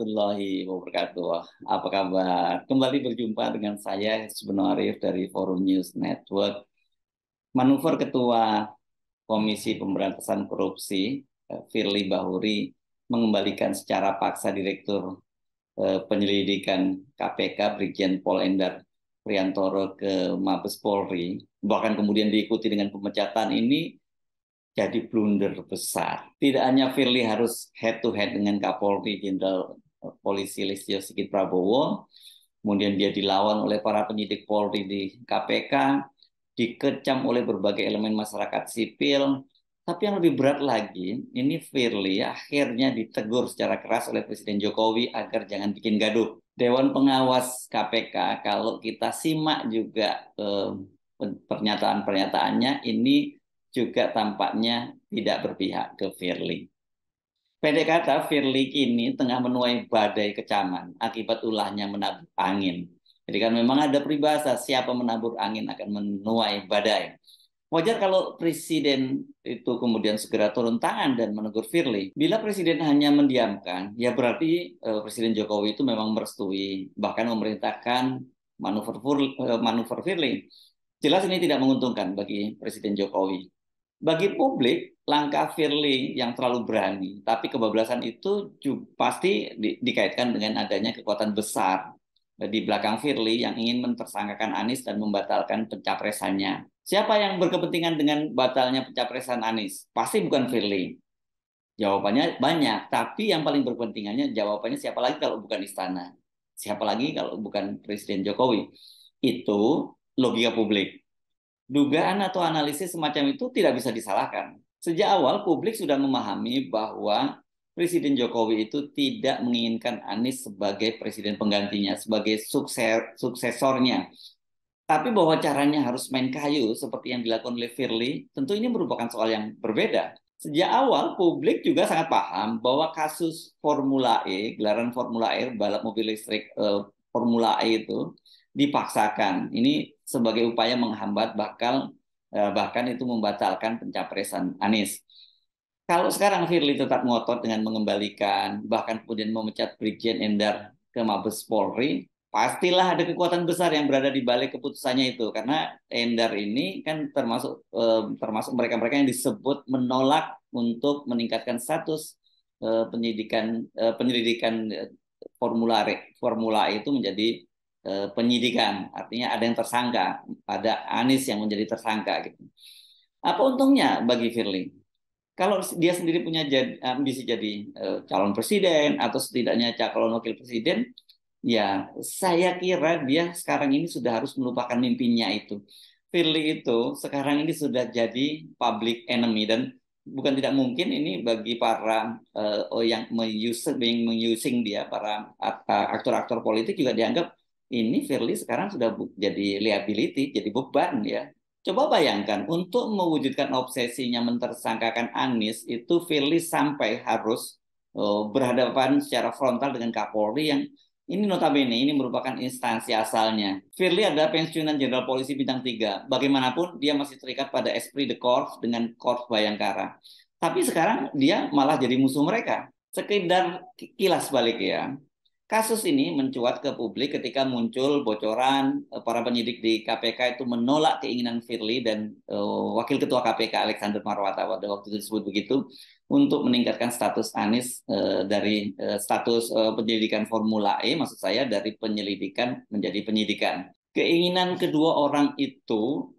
warahmatullahi wabarakatuh. Apa kabar? Kembali berjumpa dengan saya, Subno Arif dari Forum News Network. Manuver Ketua Komisi Pemberantasan Korupsi, Firly Bahuri, mengembalikan secara paksa Direktur Penyelidikan KPK, Brigjen Pol Endar Priantoro ke Mabes Polri. Bahkan kemudian diikuti dengan pemecatan ini jadi blunder besar. Tidak hanya Firly harus head to head dengan Kapolri Jenderal Polisi Listio Sigit Prabowo, kemudian dia dilawan oleh para penyidik Polri di KPK, dikecam oleh berbagai elemen masyarakat sipil, tapi yang lebih berat lagi, ini Firly akhirnya ditegur secara keras oleh Presiden Jokowi agar jangan bikin gaduh. Dewan Pengawas KPK, kalau kita simak juga pernyataan-pernyataannya, ini juga tampaknya tidak berpihak ke Firly. Pendek kata, Firly kini tengah menuai badai kecaman akibat ulahnya menabur angin. Jadi kan memang ada peribahasa, siapa menabur angin akan menuai badai. Wajar kalau Presiden itu kemudian segera turun tangan dan menegur Firly. Bila Presiden hanya mendiamkan, ya berarti Presiden Jokowi itu memang merestui, bahkan memerintahkan manuver Firly. Jelas ini tidak menguntungkan bagi Presiden Jokowi. Bagi publik, langkah Firly yang terlalu berani, tapi kebablasan itu pasti dikaitkan dengan adanya kekuatan besar di belakang Firly yang ingin mentersangkakan Anies dan membatalkan pencapresannya. Siapa yang berkepentingan dengan batalnya pencapresan Anies? Pasti bukan Firly. Jawabannya banyak, tapi yang paling berkepentingannya jawabannya siapa lagi kalau bukan istana? Siapa lagi kalau bukan Presiden Jokowi? Itu logika publik. Dugaan atau analisis semacam itu tidak bisa disalahkan. Sejak awal publik sudah memahami bahwa Presiden Jokowi itu tidak menginginkan Anies sebagai presiden penggantinya, sebagai suksesornya. Tapi bahwa caranya harus main kayu seperti yang dilakukan oleh Firly, tentu ini merupakan soal yang berbeda. Sejak awal publik juga sangat paham bahwa kasus Formula E, gelaran Formula E, balap mobil listrik Formula E itu dipaksakan. Ini sebagai upaya menghambat bahkan itu membatalkan pencapresan Anies. Kalau sekarang Firly tetap ngotot dengan mengembalikan, bahkan kemudian memecat Brigjen Endar ke Mabes Polri, pastilah ada kekuatan besar yang berada di balik keputusannya itu. Karena Endar ini kan termasuk mereka-mereka yang disebut menolak untuk meningkatkan status penyelidikan Formula E itu menjadi penyidikan, artinya ada yang tersangka, ada Anies yang menjadi tersangka gitu. Apa untungnya bagi Firly? Kalau dia sendiri punya ambisi jadi calon presiden atau setidaknya calon wakil presiden, ya saya kira dia sekarang ini sudah harus melupakan mimpinya itu. Firly itu sekarang ini sudah jadi public enemy dan bukan tidak mungkin ini bagi para yang mengusing dia, para aktor-aktor politik juga dianggap ini Firly sekarang sudah jadi liability, jadi beban ya. Coba bayangkan, untuk mewujudkan obsesinya mentersangkakan Anies, itu Firly sampai harus berhadapan secara frontal dengan Kapolri yang ini notabene, ini merupakan instansi asalnya. Firly adalah pensiunan Jenderal Polisi Bintang 3. Bagaimanapun, dia masih terikat pada esprit de corps dengan Korps Bayangkara. Tapi sekarang dia malah jadi musuh mereka. Sekedar kilas balik ya. Kasus ini mencuat ke publik ketika muncul bocoran para penyidik di KPK itu menolak keinginan Firly dan Wakil Ketua KPK Alexander Marwata pada waktu itu disebut begitu untuk meningkatkan status Anies dari status penyelidikan Formula E, maksud saya dari penyelidikan menjadi penyidikan. Keinginan kedua orang itu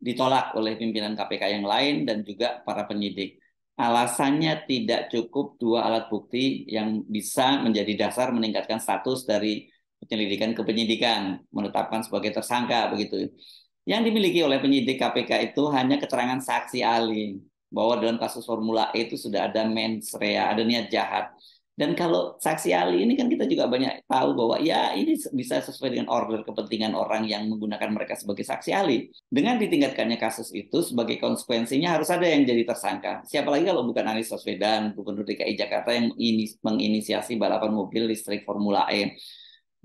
ditolak oleh pimpinan KPK yang lain dan juga para penyidik. Alasannya tidak cukup dua alat bukti yang bisa menjadi dasar meningkatkan status dari penyelidikan ke penyidikan, menetapkan sebagai tersangka begitu. Yang dimiliki oleh penyidik KPK itu hanya keterangan saksi ahli bahwa dalam kasus Formula E itu sudah ada mens rea, ada niat jahat. Dan kalau saksi ahli ini kan kita juga banyak tahu bahwa ya ini bisa sesuai dengan order kepentingan orang yang menggunakan mereka sebagai saksi ahli. Dengan ditingkatkannya kasus itu sebagai konsekuensinya harus ada yang jadi tersangka. Siapa lagi kalau bukan Anies Baswedan, Gubernur DKI Jakarta yang menginisiasi balapan mobil listrik Formula E.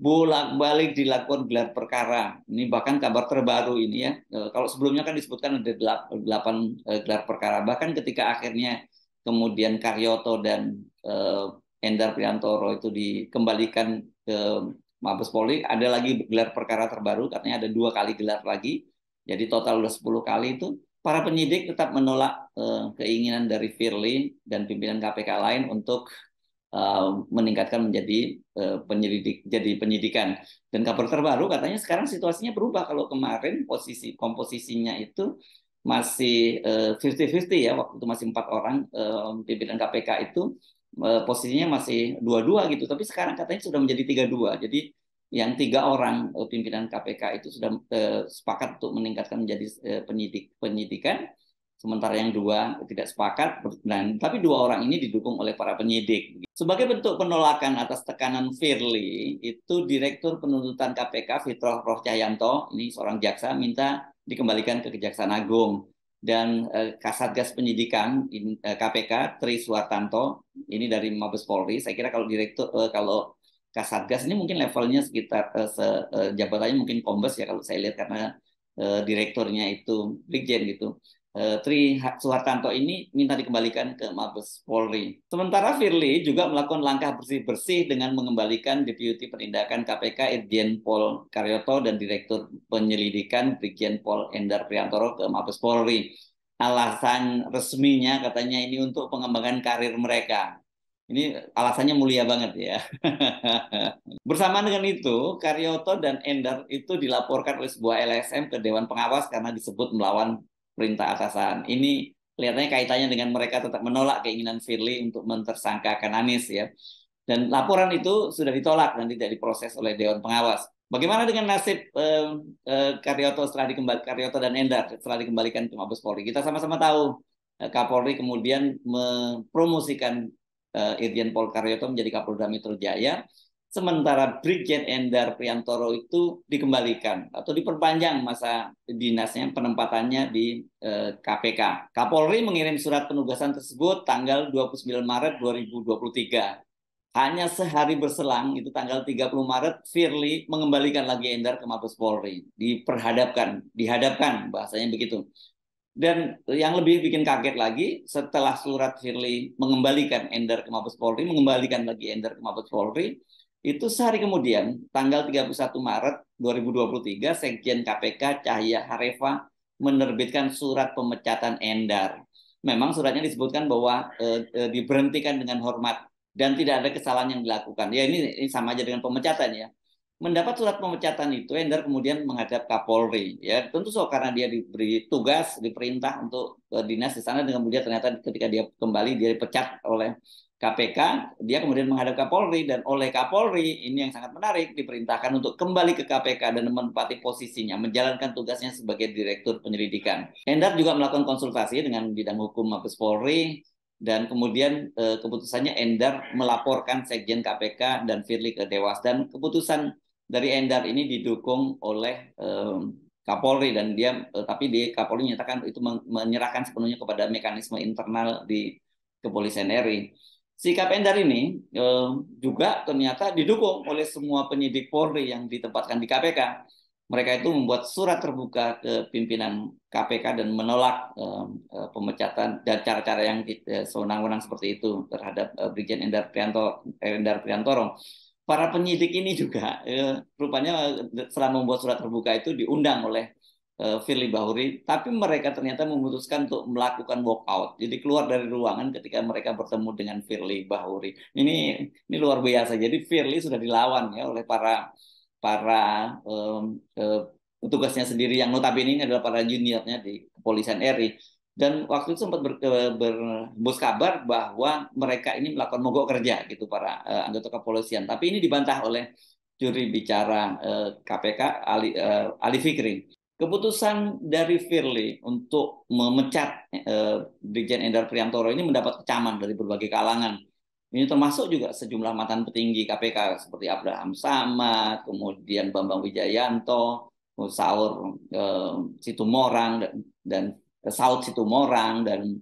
Bolak-balik dilakukan gelar perkara. Ini bahkan kabar terbaru ini ya. Kalau sebelumnya kan disebutkan ada 8 gelar perkara. Bahkan ketika akhirnya kemudian Karyoto dan Endar Priantoro itu dikembalikan ke Mabes Polri, ada lagi gelar perkara terbaru, katanya ada 2 kali gelar lagi, jadi total udah 10 kali itu. Para penyidik tetap menolak keinginan dari Firly dan pimpinan KPK lain untuk meningkatkan menjadi penyidikan. Dan kabar terbaru katanya sekarang situasinya berubah. Kalau kemarin komposisinya itu masih 50-50 ya, waktu itu masih 4 orang pimpinan KPK itu posisinya masih 2-2 gitu. Tapi sekarang katanya sudah menjadi 3-2. Jadi yang 3 orang pimpinan KPK itu sudah sepakat untuk meningkatkan menjadi penyidikan, sementara yang 2 tidak sepakat. Dan tapi 2 orang ini didukung oleh para penyidik. Sebagai bentuk penolakan atas tekanan Firly, itu Direktur Penuntutan KPK Fitroh Roh Cahyanto, ini seorang jaksa, minta dikembalikan ke Kejaksaan Agung. Dan Kasatgas Penyidikan KPK Tri Suhartanto, ini dari Mabes Polri. Saya kira kalau kalau Kasatgas ini mungkin levelnya sekitar jabatannya mungkin Kombes ya kalau saya lihat, karena direkturnya itu Brigjen gitu. Tri Suhartanto ini minta dikembalikan ke Mabes Polri. Sementara Firly juga melakukan langkah bersih-bersih dengan mengembalikan Deputi Penindakan KPK Irjen Pol Karyoto dan Direktur Penyelidikan Brigjen Pol Endar Priantoro ke Mabes Polri. Alasan resminya katanya ini untuk pengembangan karir mereka. Ini alasannya mulia banget ya. Bersamaan dengan itu, Karyoto dan Endar itu dilaporkan oleh sebuah LSM ke Dewan Pengawas karena disebut melawan perintah atasan. Ini kelihatannya kaitannya dengan mereka tetap menolak keinginan Firly untuk mentersangkakan Anies ya. Dan laporan itu sudah ditolak dan tidak diproses oleh Dewan Pengawas. Bagaimana dengan nasib Karyoto dan Endar setelah dikembalikan ke Mabes Polri? Kita sama-sama tahu Kapolri kemudian mempromosikan Irjen Pol Karyoto menjadi Kapolda Metro Jaya, sementara Brigjen Endar Priantoro itu dikembalikan atau diperpanjang masa dinasnya, penempatannya di KPK. Kapolri mengirim surat penugasan tersebut tanggal 29 Maret 2023. Hanya sehari berselang, itu tanggal 30 Maret, Firly mengembalikan lagi Endar ke Mabes Polri. Dihadapkan, bahasanya begitu. Dan yang lebih bikin kaget lagi, setelah surat Firly mengembalikan Endar ke Mabes Polri, mengembalikan lagi Endar ke Mabes Polri, itu sehari kemudian, tanggal 31 Maret 2023, Sekjen KPK Cahya Harefa menerbitkan surat pemecatan Endar. Memang suratnya disebutkan bahwa diberhentikan dengan hormat dan tidak ada kesalahan yang dilakukan. Ya ini sama aja dengan pemecatan ya. Mendapat surat pemecatan itu, Endar kemudian menghadap Kapolri. Ya, tentu karena dia diberi tugas, diperintah untuk dinas di sana, dengan kemudian ternyata ketika dia kembali dia dipecat oleh KPK, dia kemudian menghadap Kapolri, dan oleh Kapolri ini yang sangat menarik, diperintahkan untuk kembali ke KPK dan menempati posisinya, menjalankan tugasnya sebagai Direktur Penyelidikan. Endar juga melakukan konsultasi dengan bidang hukum Mabes Polri, dan kemudian keputusannya Endar melaporkan Sekjen KPK dan Firly ke Dewas, dan keputusan dari Endar ini didukung oleh Kapolri, dan dia tapi Kapolri menyatakan itu menyerahkan sepenuhnya kepada mekanisme internal di Kepolisian RI. Sikap Endar ini juga ternyata didukung oleh semua penyidik Polri yang ditempatkan di KPK. Mereka itu membuat surat terbuka ke pimpinan KPK dan menolak pemecatan dan cara-cara yang sewenang-wenang seperti itu terhadap Brigjen Endar Priantoro. Para penyidik ini juga rupanya setelah membuat surat terbuka itu diundang oleh Firly Bahuri, tapi mereka ternyata memutuskan untuk melakukan walkout. Jadi keluar dari ruangan ketika mereka bertemu dengan Firly Bahuri. Ini luar biasa. Jadi Firly sudah dilawan ya oleh para petugasnya sendiri yang notabene ini adalah para juniornya di Kepolisian RI. Dan waktu itu sempat berhembus kabar bahwa mereka ini melakukan mogok kerja gitu, para anggota kepolisian. Tapi ini dibantah oleh juri bicara KPK Ali Fikri. Keputusan dari Firly untuk memecat Brigjen Endar Priantoro ini mendapat kecaman dari berbagai kalangan. Ini termasuk juga sejumlah mantan petinggi KPK seperti Abraham Samad, kemudian Bambang Wijayanto, Saud Situmorang dan Saud Situmorang, dan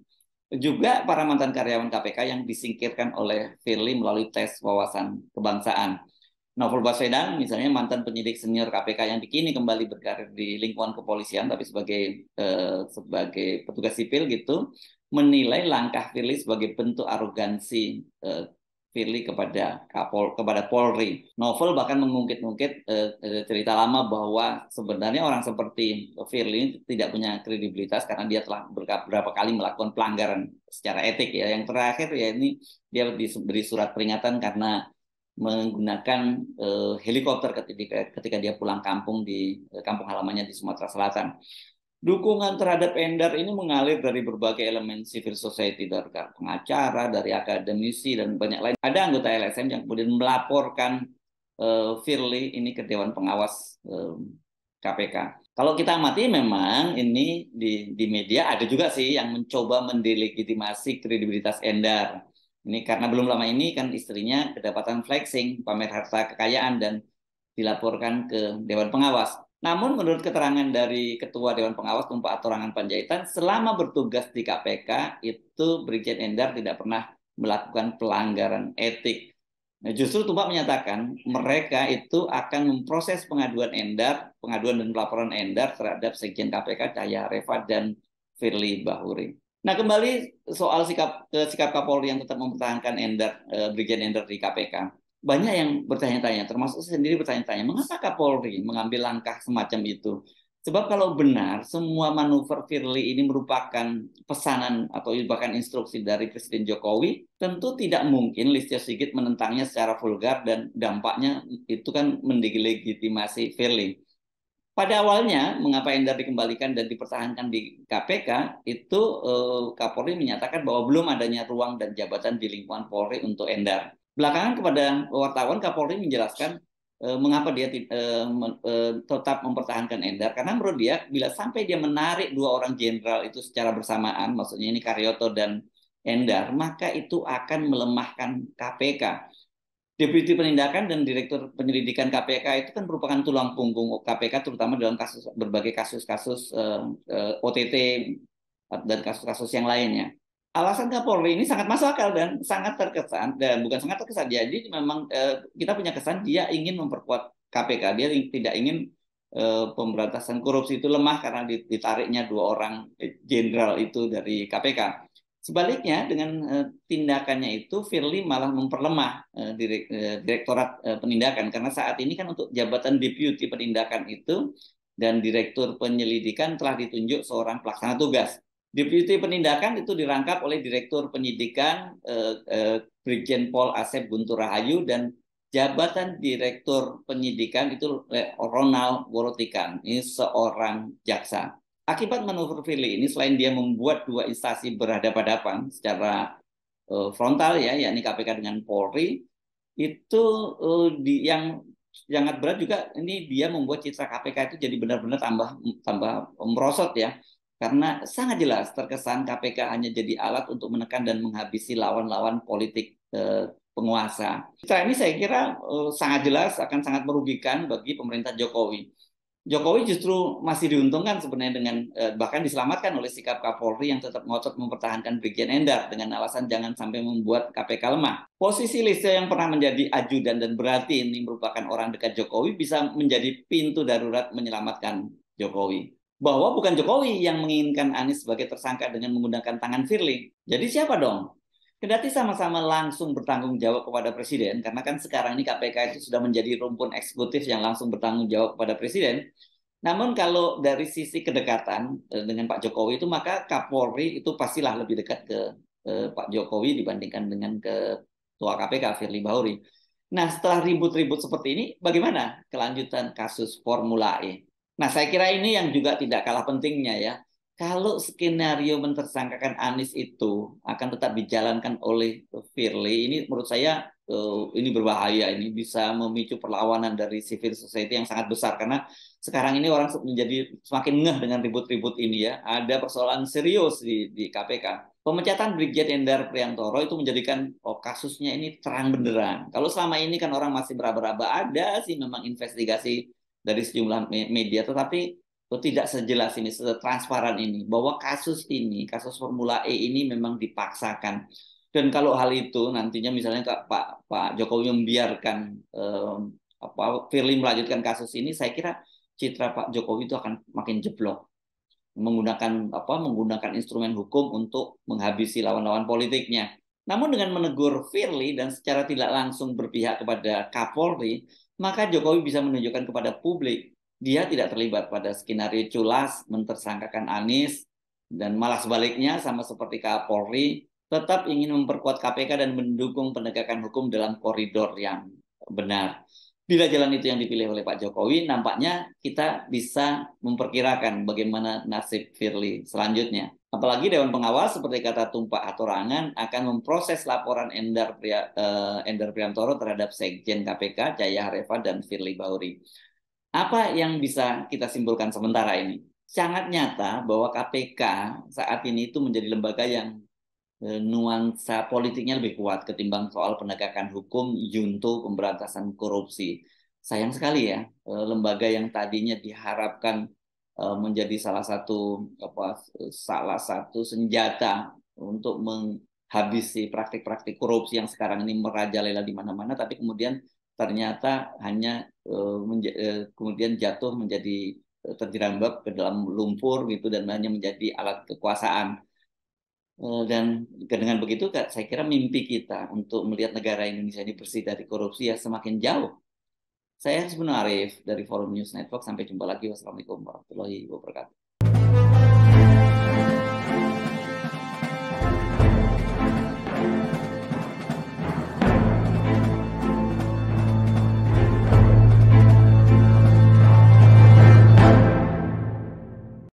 juga para mantan karyawan KPK yang disingkirkan oleh Firly melalui tes wawasan kebangsaan. Novel Baswedan misalnya, mantan penyidik senior KPK yang kini kembali berkarir di lingkungan kepolisian tapi sebagai petugas sipil gitu, menilai langkah Firly sebagai bentuk arogansi Firly kepada Polri. Novel bahkan mengungkit-ungkit cerita lama bahwa sebenarnya orang seperti Firly tidak punya kredibilitas karena dia telah beberapa kali melakukan pelanggaran secara etik ya. Yang terakhir ya ini dia diberi surat peringatan karena menggunakan helikopter ketika dia pulang kampung di kampung halamannya di Sumatera Selatan. Dukungan terhadap Endar ini mengalir dari berbagai elemen civil society, dari pengacara, dari akademisi, dan banyak lain. Ada anggota LSM yang kemudian melaporkan Firly ini ke Dewan Pengawas KPK. Kalau kita amati memang ini di media ada juga sih yang mencoba mendelegitimasi kredibilitas Endar. Ini karena belum lama ini kan istrinya kedapatan flexing, pamer harta kekayaan, dan dilaporkan ke Dewan Pengawas. Namun menurut keterangan dari Ketua Dewan Pengawas Tumpak Hatorangan Panjaitan, selama bertugas di KPK itu Brigjen Endar tidak pernah melakukan pelanggaran etik. Nah, justru Tumpak menyatakan mereka itu akan memproses pengaduan dan pelaporan Endar terhadap Sekjen KPK Cahya Reva dan Firly Bahuri. Nah, kembali soal sikap Kapolri yang tetap mempertahankan Brigjen Endar di KPK. Banyak yang bertanya-tanya, termasuk saya sendiri bertanya-tanya, mengapa Kapolri mengambil langkah semacam itu? Sebab kalau benar semua manuver Firly ini merupakan pesanan atau bahkan instruksi dari Presiden Jokowi, tentu tidak mungkin Listio Sigit menentangnya secara vulgar dan dampaknya itu kan mendelegitimasi Firly. Pada awalnya, mengapa Endar dikembalikan dan dipertahankan di KPK, itu Kapolri menyatakan bahwa belum adanya ruang dan jabatan di lingkungan Polri untuk Endar. Belakangan kepada wartawan, Kapolri menjelaskan mengapa dia tetap mempertahankan Endar. Karena menurut dia, bila sampai dia menarik dua orang jenderal itu secara bersamaan, maksudnya ini Karyoto dan Endar, maka itu akan melemahkan KPK. Deputi Penindakan dan Direktur Penyelidikan KPK itu kan merupakan tulang punggung KPK terutama dalam berbagai kasus-kasus OTT dan kasus-kasus yang lainnya. Alasan Kapolri ini sangat masuk akal dan sangat terkesan, dan bukan sangat terkesan, jadi memang kita punya kesan dia ingin memperkuat KPK, dia tidak ingin pemberantasan korupsi itu lemah karena ditariknya dua orang jenderal itu dari KPK. Sebaliknya dengan tindakannya itu Firly malah memperlemah Direktorat Penindakan, karena saat ini kan untuk jabatan Deputi Penindakan itu dan Direktur Penyelidikan telah ditunjuk seorang pelaksana tugas. Deputi Penindakan itu dirangkap oleh Direktur Penyidikan Brigjen Pol Asep Guntur Rahayu, dan jabatan Direktur Penyidikan itu Ronald Worotikan, ini seorang jaksa. Akibat manuver Firly ini, selain dia membuat dua instansi berhadapan-hadapan secara frontal ya, yakni KPK dengan Polri, itu yang sangat berat juga ini dia membuat citra KPK itu jadi benar-benar tambah merosot ya, karena sangat jelas terkesan KPK hanya jadi alat untuk menekan dan menghabisi lawan-lawan politik penguasa. Citra ini saya kira sangat jelas akan sangat merugikan bagi pemerintah Jokowi. Jokowi justru masih diuntungkan sebenarnya dengan bahkan diselamatkan oleh sikap Kapolri yang tetap ngotot mempertahankan Brigjen Endar dengan alasan jangan sampai membuat KPK lemah. Posisi Listio yang pernah menjadi ajudan dan berarti ini merupakan orang dekat Jokowi bisa menjadi pintu darurat menyelamatkan Jokowi. Bahwa bukan Jokowi yang menginginkan Anies sebagai tersangka dengan menggunakan tangan Firly. Jadi siapa dong? Kendati sama-sama langsung bertanggung jawab kepada Presiden, karena kan sekarang ini KPK itu sudah menjadi rumpun eksekutif yang langsung bertanggung jawab kepada Presiden. Namun kalau dari sisi kedekatan dengan Pak Jokowi itu, maka Kapolri itu pastilah lebih dekat ke Pak Jokowi dibandingkan dengan Ketua KPK Firly Bahuri. Nah, setelah ribut-ribut seperti ini, bagaimana kelanjutan kasus Formula E? Nah, saya kira ini yang juga tidak kalah pentingnya ya. Kalau skenario mentersangkakan Anies itu akan tetap dijalankan oleh Firly, ini menurut saya ini berbahaya, ini bisa memicu perlawanan dari civil society yang sangat besar, karena sekarang ini orang menjadi semakin ngeh dengan ribut-ribut ini ya. Ada persoalan serius di KPK. Pemecatan Brigjen Endar Priantoro itu menjadikan kasusnya ini terang benderang. Kalau selama ini kan orang masih beraba-raba, ada sih memang investigasi dari sejumlah media, tetapi tidak sejelas ini, setransparan ini, bahwa kasus Formula E ini memang dipaksakan. Dan kalau hal itu nantinya misalnya Pak Jokowi membiarkan Firly melanjutkan kasus ini, saya kira citra Pak Jokowi itu akan makin jeblok, menggunakan instrumen hukum untuk menghabisi lawan-lawan politiknya. Namun dengan menegur Firly dan secara tidak langsung berpihak kepada Kapolri, maka Jokowi bisa menunjukkan kepada publik dia tidak terlibat pada skenario culas mentersangkakan Anies, dan malah sebaliknya sama seperti Kapolri tetap ingin memperkuat KPK dan mendukung penegakan hukum dalam koridor yang benar. Bila jalan itu yang dipilih oleh Pak Jokowi, nampaknya kita bisa memperkirakan bagaimana nasib Firly selanjutnya. Apalagi Dewan Pengawas seperti kata Tumpak Hatorangan akan memproses laporan Endar Priantoro terhadap Sekjen KPK Jaya Harefa dan Firly Bahuri. Apa yang bisa kita simpulkan sementara ini? Sangat nyata bahwa KPK saat ini itu menjadi lembaga yang nuansa politiknya lebih kuat ketimbang soal penegakan hukum, junto, pemberantasan korupsi. Sayang sekali ya, lembaga yang tadinya diharapkan menjadi salah satu senjata untuk menghabisi praktik-praktik korupsi yang sekarang ini merajalela di mana-mana, tapi kemudian ternyata hanya kemudian jatuh menjadi terjerambab ke dalam lumpur gitu dan hanya menjadi alat kekuasaan. Dan dengan begitu saya kira mimpi kita untuk melihat negara Indonesia ini bersih dari korupsi ya semakin jauh. Saya Hasbun Arif dari Forum News Network. Sampai jumpa lagi. Wassalamualaikum warahmatullahi wabarakatuh.